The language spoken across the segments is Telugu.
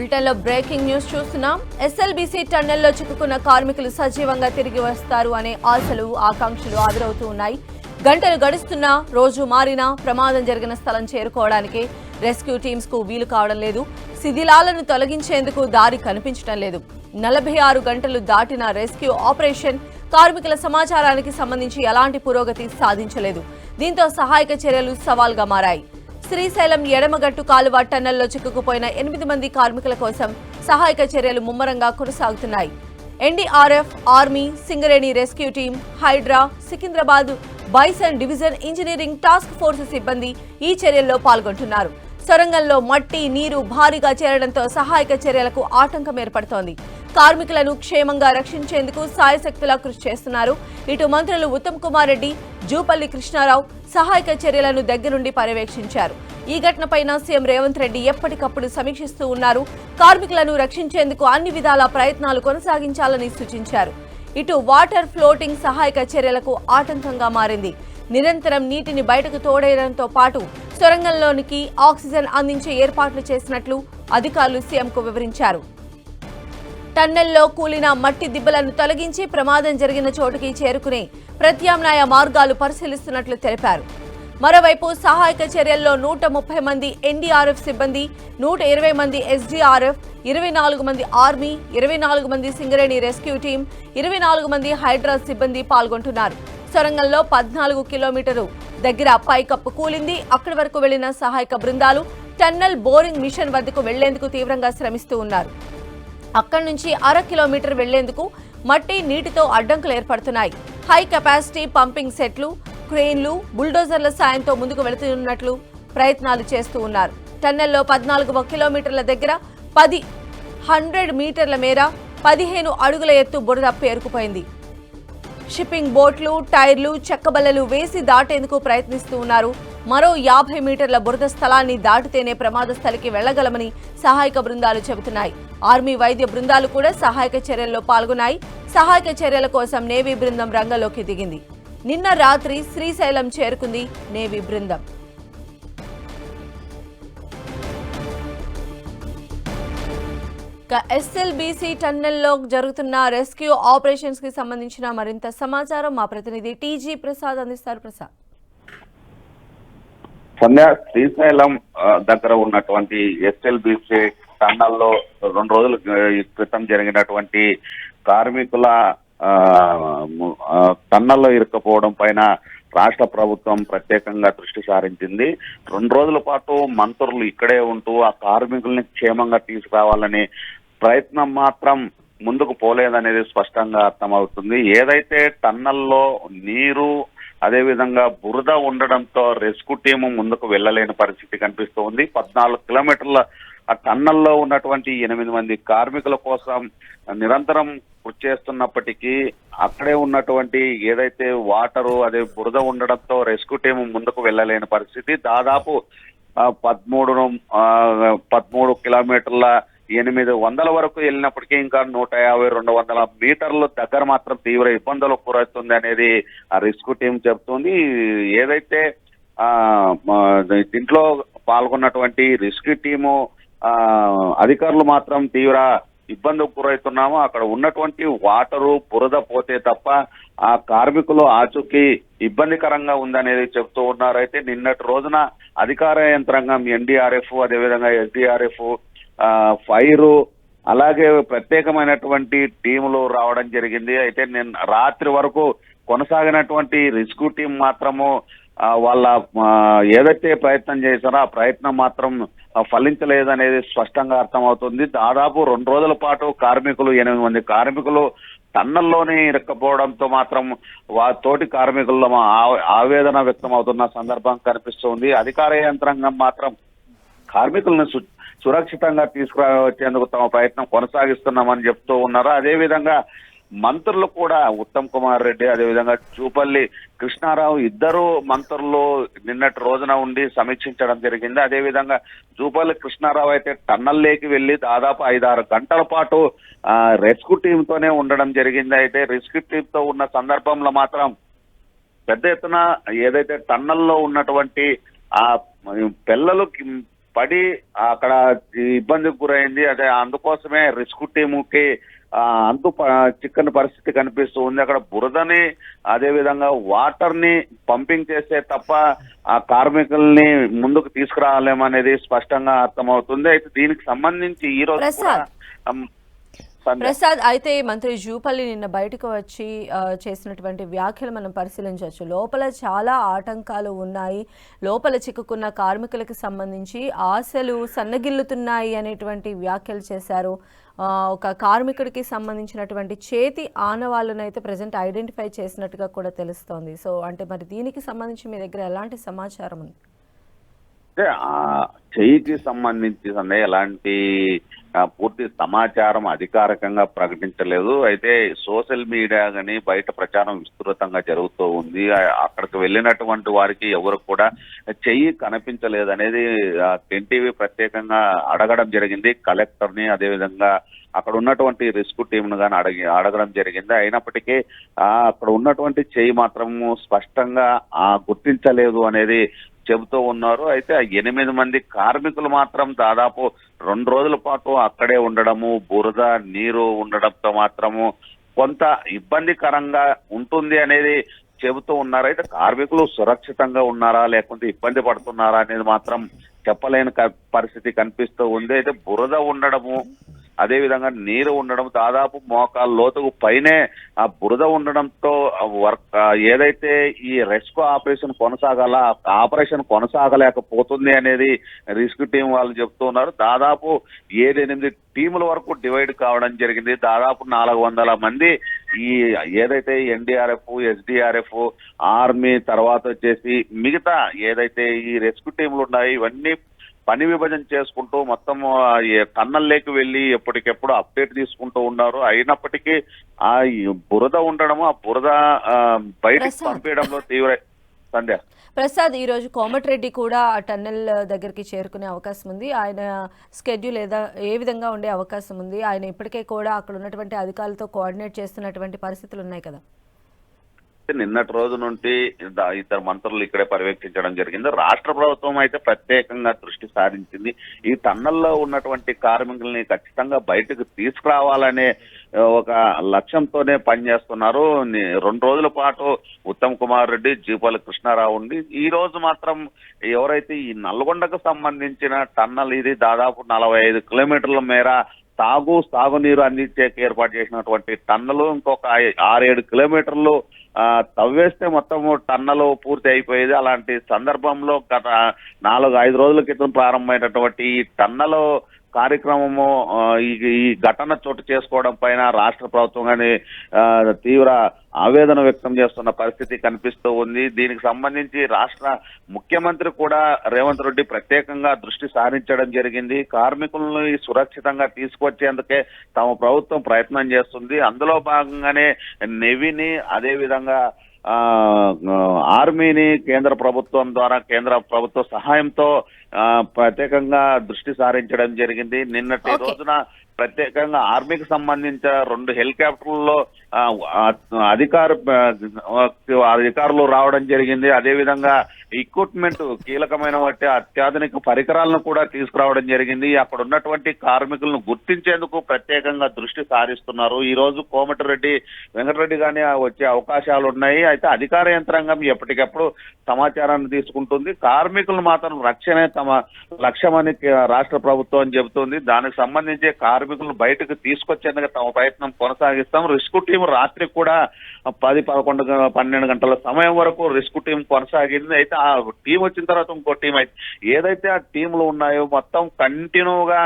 బ్రిటన్లో బ్రేకింగ్ న్యూస్ చూస్తున్నాం. ఎస్ఎల్బీసీ టన్నెల్లో చిక్కుకున్న కార్మికులు సజీవంగా తిరిగి వస్తారు అనే ఆశలు ఆకాంక్షలు ఆవిరవుతూ ఉన్నాయి. గంటలు గడుస్తున్నా, రోజు మారినా ప్రమాదం జరిగిన స్థలం చేరుకోవడానికి రెస్క్యూ టీమ్స్ కు వీలు కావడం లేదు. శిథిలాలను తొలగించేందుకు దారి కనిపించడం లేదు. 46 గంటలు దాటిన రెస్క్యూ ఆపరేషన్ కార్మికుల సమాచారానికి సంబంధించి ఎలాంటి పురోగతి సాధించలేదు. దీంతో సహాయక చర్యలు సవాల్గా మారాయి. శ్రీశైలం ఎడమగట్టు కాలువ టన్నెల్లో చిక్కుకుపోయిన 8 మంది కార్మికుల కోసం సహాయక చర్యలు ముమ్మరంగా కొనసాగుతున్నాయి. NDRF, army, Singareni rescue team, HYDRAA, Secunderabad bison division engineering task force సిబ్బంది ఈ చర్యల్లో పాల్గొంటున్నారు. సొరంగంలో మట్టి, నీరు భారీగా చేరడంతో సహాయక చర్యలకు ఆటంకం ఏర్పడుతోంది. కార్మికులను క్షేమంగా రక్షించేందుకు సాయశక్తులా కృషి చేస్తున్నారు. ఇటు మంత్రులు ఉత్తమ్ కుమార్ రెడ్డి, జూపల్లి కృష్ణారావు సహాయక చర్యలను దగ్గరుండి పర్యవేక్షించారు. ఈ ఘటనపైన సీఎం రేవంత్ రెడ్డి ఎప్పటికప్పుడు సమీక్షిస్తూ ఉన్నారు. కార్మికులను రక్షించేందుకు అన్ని విధాల ప్రయత్నాలు కొనసాగించాలని సూచించారు. ఇటు వాటర్ ఫ్లోటింగ్ సహాయక చర్యలకు ఆటంకంగా మారింది. నిరంతరం నీటిని బయటకు తోడేయడంతో పాటు సొరంగంలోనికి ఆక్సిజన్ అందించే ఏర్పాట్లు చేసినట్లు అధికారులు సీఎంకు వివరించారు. టన్నెల్లో కూలిన మట్టి దిబ్బలను తొలగించి ప్రమాదం జరిగిన చోటుకి చేరుకునే ప్రత్యామ్నాయ మార్గాలు పరిశీలిస్తున్నట్లు తెలిపారు. మరోవైపు సహాయక చర్యల్లో 130 మంది ఎన్డీఆర్ఎఫ్ సిబ్బంది, 120 మంది ఎస్డీఆర్ఎఫ్, 24 మంది ఆర్మీ, 24 మంది సింగరేణి రెస్క్యూ టీం, 24 మంది హైడ్రా సిబ్బంది పాల్గొంటున్నారు. సొరంగంలో 14 కిలోమీటరు దగ్గర పైకప్పు కూలింది. అక్కడి వరకు వెళ్లిన సహాయక బృందాలు టన్నెల్ బోరింగ్ మిషన్ వద్దకు వెళ్లేందుకు తీవ్రంగా శ్రమిస్తూ ఉన్నారు. అక్కడి నుంచి 1/2 కిలోమీటర్ వెళ్లేందుకు మట్టి, నీటితో అడ్డంకులు ఏర్పడుతున్నాయి. హై కెపాసిటీ పంపింగ్ సెట్లు, క్రేన్లు, బుల్డోజర్ల సాయంతో ముందుకు వెళుతున్నట్లు ప్రయత్నాలు చేస్తూ ఉన్నారు. టన్నెల్లో 14 కిలోమీటర్ల దగ్గర 100 మీటర్ల మేర 15 అడుగుల ఎత్తు బురద పేరుకుపోయింది. షిప్పింగ్ బోట్లు, టైర్లు, చెక్కబల్లలు వేసి దాటేందుకు ప్రయత్నిస్తూ ఉన్నారు. మరో 50 మీటర్ల బురద స్థలాన్ని దాటితేనే ప్రమాద స్థలికి వెళ్లగలమని సహాయక బృందాలు చెబుతున్నాయి. ఆర్మీ వైద్య బృందాలు కూడా సహాయక చర్యల్లో పాల్గొన్నాయి. సహాయక చర్యల కోసం నేవీ బృందం రంగంలోకి దిగింది. నిన్న రాత్రి శ్రీశైలం చేరుకుంది నేవీ బృందం. ఎస్ఎల్బీసీ టన్నెల్లో జరుగుతున్న రెస్క్యూ ఆపరేషన్స్ కి సంబంధించిన మరింత సమాచారం మా ప్రతినిధి టీజీ ప్రసాద్ అందిస్తారు. ప్రసాద్, సంధ్య, శ్రీశైలం దగ్గర ఉన్నటువంటి ఎస్ఎల్బీసీ టన్నెల్లో 2 రోజుల క్రితం జరిగినటువంటి కార్మికుల టన్నెల్లో ఇరుక్కుపోవడం పైన రాష్ట్ర ప్రభుత్వం ప్రత్యేకంగా దృష్టి సారించింది. 2 రోజుల పాటు మంత్రులు ఇక్కడే ఉంటూ ఆ కార్మికుల్ని క్షేమంగా తీసుకురావాలని ప్రయత్నం మాత్రం ముందుకు పోలేదనేది స్పష్టంగా అర్థమవుతుంది. ఏదైతే టన్నెల్లో నీరు, అదేవిధంగా బురద ఉండడంతో రెస్క్యూ టీము ముందుకు వెళ్ళలేని పరిస్థితి కనిపిస్తుంది. 14 కిలోమీటర్ల ఆ టన్నెల్లో ఉన్నటువంటి 8 మంది కార్మికుల కోసం నిరంతరం కృషి చేస్తున్నప్పటికీ అక్కడే ఉన్నటువంటి ఏదైతే వాటరు, అదే బురద ఉండడంతో రెస్క్యూ టీము ముందుకు వెళ్ళలేని పరిస్థితి. దాదాపు 13 కిలోమీటర్ల 800 వరకు వెళ్ళినప్పటికీ ఇంకా 150-200 మీటర్ల దగ్గర మాత్రం తీవ్ర ఇబ్బందులకు గురవుతుంది అనేది ఆ రెస్క్యూ టీం చెబుతుంది. ఏదైతే దీంట్లో పాల్గొన్నటువంటి రెస్క్యూ టీము అధికారులు మాత్రం తీవ్ర ఇబ్బందుకు గురవుతున్నాము, అక్కడ ఉన్నటువంటి వాటరు, బురద పోతే తప్ప ఆ కార్మికులు ఆచూకీ ఇబ్బందికరంగా ఉందనేది చెప్తూ ఉన్నారు. అయితే నిన్నటి రోజున అధికార యంత్రాంగం ఎన్డీఆర్ఎఫ్, అదేవిధంగా ఎస్డీఆర్ఎఫ్, ఫైరు, అలాగే ప్రత్యేకమైనటువంటి టీములు రావడం జరిగింది. అయితే నిన్న రాత్రి వరకు కొనసాగినటువంటి రెస్క్యూ టీం మాత్రము వాళ్ళ ఏదైతే ప్రయత్నం చేశారో ఆ ప్రయత్నం మాత్రం ఫలించలేదనేది స్పష్టంగా అర్థమవుతుంది. దాదాపు 2 రోజుల పాటు కార్మికులు 8 మంది కార్మికులు టన్నెల్లోనే ఇరుక్కపోవడంతో మాత్రం తోటి కార్మికుల్లో ఆవేదన వ్యక్తం అవుతున్న సందర్భం కనిపిస్తుంది. అధికార యంత్రాంగం మాత్రం కార్మికులను సురక్షితంగా తీసుకురావచ్చేందుకు తమ ప్రయత్నం కొనసాగిస్తున్నామని చెప్తూ ఉన్నారు. అదేవిధంగా మంత్రులు కూడా ఉత్తమ్ కుమార్ రెడ్డి, అదేవిధంగా జూపల్లి కృష్ణారావు ఇద్దరు మంత్రులు నిన్నటి రోజున ఉండి సమీక్షించడం జరిగింది. అదేవిధంగా జూపల్లి కృష్ణారావు అయితే టన్నెల్లోకి వెళ్లి దాదాపు 5-6 గంటల పాటు రెస్క్యూ టీంతోనే ఉండడం జరిగింది. అయితే రెస్క్యూ టీంతో ఉన్న సందర్భంలో మాత్రం పెద్ద ఎత్తున ఏదైతే టన్నెల్లో ఉన్నటువంటి ఆ పిల్లలు పడి అక్కడ ఇబ్బందికి గురైంది. అదే అందుకోసమే రెస్క్యూ టీముకి చిక్కని పరిస్థితి కనిపిస్తూ ఉంది. అక్కడ బురదని అదే విధంగా వాటర్ ని పంపింగ్ చేస్తే తప్ప ఆ కార్మికుల్ని ముందుకు తీసుకురాలేమనేది స్పష్టంగా అర్థమవుతుంది. అయితే దీనికి సంబంధించి ఈ రోజు ప్రసాద్, అయితే మంత్రి జూపల్లి నిన్న బయటకు వచ్చి చేసినటువంటి వ్యాఖ్యలు మనం పరిశీలించవచ్చు. లోపల చాలా ఆటంకాలు ఉన్నాయి, లోపల చిక్కుకున్న కార్మికులకు సంబంధించి ఆశలు సన్నగిల్లుతున్నాయి అనేటువంటి వ్యాఖ్యలు చేశారు. ఒక కార్మికుడికి సంబంధించినటువంటి చేతి ఆనవాళ్ళను అయితే ప్రజెంట్ ఐడెంటిఫై చేసినట్టుగా కూడా తెలుస్తోంది. సో అంటే మరి దీనికి సంబంధించి మీ దగ్గర ఎలాంటి సమాచారం ఉంది? అంటే చెయ్యికి సంబంధించి ఎలాంటి పూర్తి సమాచారం అధికారికంగా ప్రకటించలేదు. అయితే సోషల్ మీడియా కానీ బయట ప్రచారం విస్తృతంగా జరుగుతూ ఉంది. అక్కడికి వెళ్ళినటువంటి వారికి ఎవరు కూడా చెయ్యి కనిపించలేదనేది ఎన్టీవీ ప్రత్యేకంగా అడగడం జరిగింది. కలెక్టర్ని అదేవిధంగా అక్కడ ఉన్నటువంటి రెస్క్యూ టీంను కానీ అడగడం జరిగింది. అయినప్పటికీ అక్కడ ఉన్నటువంటి చెయ్యి మాత్రం స్పష్టంగా గుర్తించలేదు అనేది చెబుతూ ఉన్నారు. అయితే 8 మంది కార్మికులు మాత్రం దాదాపు 2 రోజుల పాటు అక్కడే ఉండడము, బురద నీరు ఉండడంతో మాత్రము కొంత ఇబ్బందికరంగా ఉంటుంది అనేది చెబుతూ ఉన్నారు. అయితే కార్మికులు సురక్షితంగా ఉన్నారా లేకుంటే ఇబ్బంది పడుతున్నారా అనేది మాత్రం చెప్పలేని పరిస్థితి కనిపిస్తూ ఉంది. అయితే బురద ఉండడము అదే విధంగా నీరు ఉండడం దాదాపు మోకాళ్ళ లోతుకు పైనే ఆ బురద ఉండడంతో ఏదైతే ఈ రెస్క్యూ ఆపరేషన్ ఆపరేషన్ కొనసాగలేకపోతుంది అనేది రెస్క్యూ టీం వాళ్ళు చెప్తూ ఉన్నారు. దాదాపు 7-8 టీముల వరకు డివైడ్ కావడం జరిగింది. దాదాపు 400 మంది ఈ ఏదైతే ఎన్డీఆర్ఎఫ్, ఎస్డీఆర్ఎఫ్, ఆర్మీ తర్వాత వచ్చేసి మిగతా ఏదైతే ఈ రెస్క్యూ టీములు ఉన్నాయో ఇవన్నీ పని విభజన చేసుకుంటూ మొత్తం టన్నల్లోకి వెళ్ళి ఎప్పటికెప్పుడు అప్డేట్ తీసుకుంటూ ఉన్నారు. అయినప్పటికీ ఆ బురద ఉండడము ఆ బురద బయటకు పంపించడంలో తీవ్ర సందేహ. ప్రసాద్, ఈ రోజు కోమటిరెడ్డి కూడా ఆ టన్నెల్ దగ్గరికి చేరుకునే అవకాశం ఉంది. ఆయన స్కెడ్యూల్ ఏ విధంగా ఉండే అవకాశం ఉంది? ఆయన ఇప్పటికే కూడా అక్కడ ఉన్నటువంటి అధికారులతో కోఆర్డినేట్ చేస్తున్నటువంటి పరిస్థితులు ఉన్నాయి కదా? నిన్నటి రోజు నుండి 2 మంత్రులు ఇక్కడే పర్యవేక్షించడం జరిగింది. రాష్ట్ర ప్రభుత్వం అయితే ప్రత్యేకంగా దృష్టి సారించింది. ఈ టన్నల్లో ఉన్నటువంటి కార్మికుల్ని ఖచ్చితంగా బయటకు తీసుకురావాలనే ఒక లక్ష్యంతోనే పనిచేస్తున్నారు. 2 రోజుల పాటు ఉత్తమ్ కుమార్ రెడ్డి, జీపల్లి కృష్ణారావు ఉండి ఈ రోజు మాత్రం ఎవరైతే ఈ నల్గొండకు సంబంధించిన టన్నల్ ఇది దాదాపు 45 కిలోమీటర్ల మేర సాగునీరు అందించేకి ఏర్పాటు చేసినటువంటి టన్నలు ఇంకొక 6-7 కిలోమీటర్లు తవ్వేస్తే మొత్తం టన్నలు పూర్తి అయిపోయేది. అలాంటి సందర్భంలో గత 4-5 రోజుల క్రితం ప్రారంభమైనటువంటి ఈ టన్నలు కార్యక్రమము ఈ ఘటన చోటు చేసుకోవడం పైన రాష్ట్ర ప్రభుత్వం కానీ తీవ్ర ఆవేదన వ్యక్తం చేస్తున్న పరిస్థితి కనిపిస్తూ ఉంది. దీనికి సంబంధించి రాష్ట్ర ముఖ్యమంత్రి కూడా రేవంత్ రెడ్డి ప్రత్యేకంగా దృష్టి సారించడం జరిగింది. కార్మికులను సురక్షితంగా తీసుకొచ్చేందుకే తమ ప్రభుత్వం ప్రయత్నం చేస్తుంది. అందులో భాగంగానే నేవీని అదే విధంగా ఆర్మీని కేంద్ర ప్రభుత్వ సహాయంతో ప్రత్యేకంగా దృష్టి సారించడం జరిగింది. నిన్నటి రోజున ప్రత్యేకంగా ఆర్మీకి సంబంధించిన 2 హెలికాప్టర్లలో అధికారులు రావడం జరిగింది. అదేవిధంగా ఎక్విప్మెంట్ కీలకమైన వాటి అత్యాధునిక పరికరాలను కూడా తీసుకురావడం జరిగింది. అక్కడ ఉన్నటువంటి కార్మికులను గుర్తించేందుకు ప్రత్యేకంగా దృష్టి సారిస్తున్నారు. ఈ రోజు కోమటిరెడ్డి వెంకటరెడ్డి గాని వచ్చే అవకాశాలు ఉన్నాయి. అయితే అధికార యంత్రాంగం ఎప్పటికప్పుడు సమాచారాన్ని తీసుకుంటుంది. కార్మికులను మాత్రం రక్షణే తమ లక్ష్యమని రాష్ట్ర ప్రభుత్వం చెబుతుంది. దానికి సంబంధించి కార్మికులను బయటకు తీసుకొచ్చేందుకు తమ ప్రయత్నం కొనసాగిస్తాం. రెస్క్యూ టీం రాత్రి కూడా 10-11-12 గంటల సమయం వరకు రెస్క్యూ టీం కొనసాగింది. అయితే ఆ టీం వచ్చిన తర్వాత ఇంకో టీం అయితే ఏదైతే ఆ టీంలు ఉన్నాయో మొత్తం కంటిన్యూగా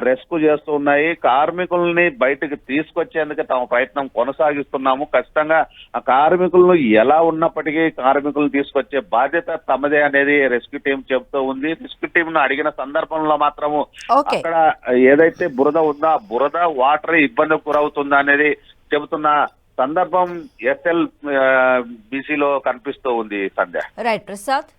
రెస్క్యూ చేస్తూ ఉన్నాయి. కార్మికుల్ని బయటకు తీసుకొచ్చేందుకు తమ ప్రయత్నం కొనసాగిస్తున్నాము. ఖచ్చితంగా ఆ కార్మికులను ఎలా ఉన్నప్పటికీ కార్మికులను తీసుకొచ్చే బాధ్యత తమదే అనేది రెస్క్యూ టీం చెబుతూ ఉంది. రెస్క్యూ టీం ను అడిగిన సందర్భంలో మాత్రము అక్కడ ఏదైతే బురద ఉందో ఆ బురద వాటర్ ఇబ్బందికి గురవుతుందా అనేది చెబుతున్న సందర్భం SLBCలో కనిపిస్తూ ఉంది. సంధ్య. రైట్ ప్రసాద్.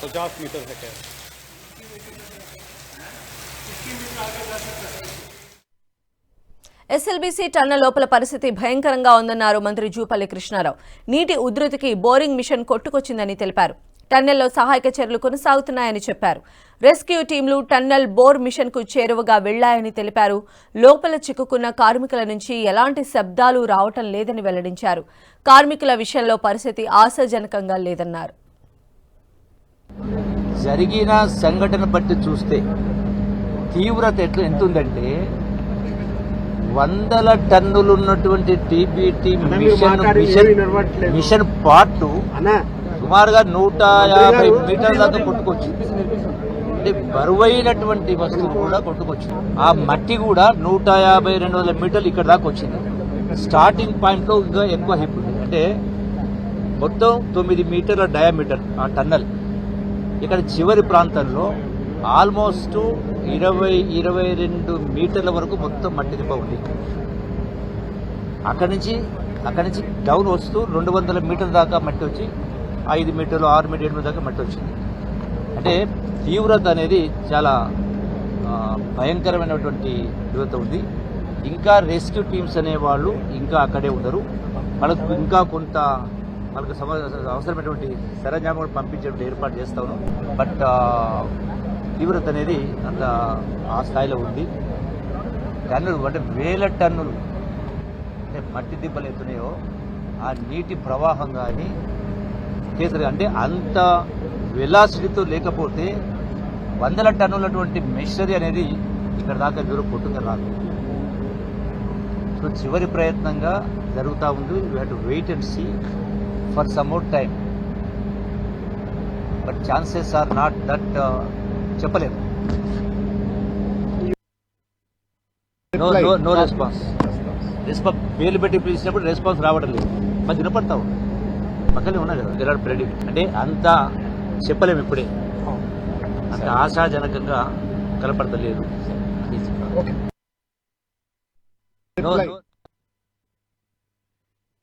$50 मीटर है क्या? ఎస్ఎల్బీసీ టన్నెల్ లోపల పరిస్థితి భయంకరంగా ఉందన్నారు మంత్రి జూపల్లి కృష్ణారావు. నీటి ఉధృతికి బోరింగ్ మిషన్ కొట్టుకొచ్చిందని తెలిపారు. టన్నెల్లో సహాయక చర్యలు కొనసాగుతున్నాయని చెప్పారు. రెస్క్యూ టీంలు టన్నెల్ బోర్ మిషన్కు చేరువగా వెళ్లాయని తెలిపారు. లోపల చిక్కుకున్న కార్మికుల నుంచి ఎలాంటి శబ్దాలు రావటం లేదని వెల్లడించారు. కార్మికుల విషయంలో పరిస్థితి ఆశాజనకంగా లేదన్నారు. జరిగిన సంఘటన బట్టి చూస్తే తీవ్రత ఎంతుందంటే 100 టన్నులు ఉన్నటువంటి టీబీటీ మిషన్ పార్ట్ సుమారుగా 150 మీటర్ల దాకా కొట్టుకొచ్చింది. అంటే బరువైనటువంటి వస్తువులు కూడా కొట్టుకొచ్చింది. ఆ మట్టి కూడా 150-200 మీటర్లు ఇక్కడ దాకా వచ్చింది. స్టార్టింగ్ పాయింట్ లో ఇంకా ఎక్కువ హెప్ ఉంది. అంటే మొత్తం 9 మీటర్ల డయామీటర్ ఆ టన్నల్. ఇక్కడ చివరి ప్రాంతంలో ఆల్మోస్ట్ 20-22 మీటర్ల వరకు మొత్తం మట్టి దిబ్బ ఉంది. అక్కడి నుంచి డౌన్ వస్తూ 200 మీటర్ల దాకా మట్టి వచ్చి 5 మీటర్లు 6 మీటర్ 7 మీటర్ దాకా మట్టి వచ్చింది. అంటే తీవ్రత అనేది చాలా భయంకరమైనటువంటి తీవ్రత ఉంది. ఇంకా రెస్క్యూ టీమ్స్ అనేవాళ్ళు ఇంకా అక్కడే ఉన్నారు. వాళ్ళకు ఇంకా కొంత వాళ్ళకి అవసరమైనటువంటి సరంజామం కూడా పంపించే ఏర్పాటు చేస్తా ఉన్నాం. బట్ తీవ్రత అనేది అంత ఆ స్థాయిలో ఉంది. టన్నులు అంటే 1000 టన్నులు అంటే మట్టి దిబ్బలు ఎత్తున్నాయో ఆ నీటి ప్రవాహం కానీ కేసరి అంటే అంత వెలాసిటీతో లేకపోతే 100 టన్నులటువంటి మెషినరీ అనేది ఇక్కడ దాకా దూరం కొట్టుగా రాదు. సో చివరి ప్రయత్నంగా జరుగుతూ ఉంది. We have to wait and see for some more time. But chances are not that చెప్పలేము. No response. పేర్లు పెట్టి పిలిచినప్పుడు రెస్పాన్స్ రావడం లేదు. మరి వినపడతావు పక్కనే ఉన్నా కదా జరాడు ప్రెడిక్ట్ అంటే అంత చెప్పలేము. ఇప్పుడే అంత ఆశాజనకంగా కనపడతలేదు.